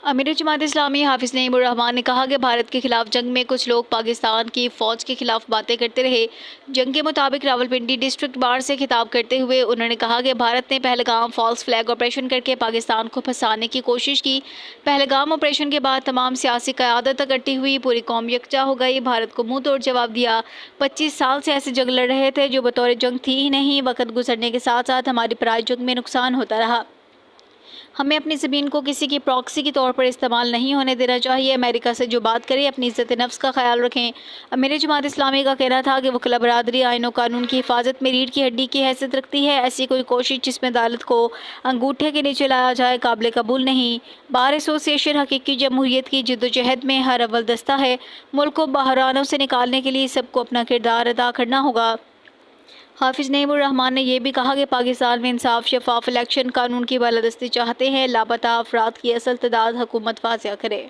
अमीर जमात इस्लामी हाफिज नईमुर रहमान ने कहा कि भारत के खिलाफ जंग में कुछ लोग पाकिस्तान की फ़ौज के खिलाफ बातें करते रहे। जंग के मुताबिक रावलपिंडी डिस्ट्रिक्ट बार से खिताब करते हुए उन्होंने कहा कि भारत ने पहलगाम फॉल्स फ्लैग ऑपरेशन करके पाकिस्तान को फंसाने की कोशिश की। पहलगाम ऑपरेशन के बाद तमाम सियासी क़यादत इकट्ठी हुई, पूरी कौम यकजा हो गई, भारत को मुंह तोड़ जवाब दिया। 25 साल से ऐसे जंग लड़ रहे थे जो बतौर जंग थी ही नहीं। वक्त गुजरने के साथ साथ हमारी पराई जंग में नुकसान होता रहा। हमें अपनी ज़मीन को किसी की प्रॉक्सी के तौर पर इस्तेमाल नहीं होने देना चाहिए। अमेरिका से जो बात करें अपनी इज़्ज़त नफ्स का ख्याल रखें। अमीर जमात इस्लामी का कहना था कि वकला बरादरी आईन और कानून की हिफाजत में रीढ़ की हड्डी की हैसियत रखती है। ऐसी कोई कोशिश जिसमें अदालत को अंगूठे के नीचे लाया जाए काबिल कबूल नहीं। बार एसोसिएशन हकीकी जमहूरियत की जद्दोजहद में हर अव्वल दस्ता है। मुल्क को बहरानों से निकालने के लिए सबको अपना किरदार अदा करना होगा। हाफिज नईमुर रहमान ने यह भी कहा कि पाकिस्तान में इंसाफ, शफाफ इलेक्शन, कानून की बालादस्ती चाहते हैं। लापता अफराद की असल तादाद हुकूमत वाज़िया करे।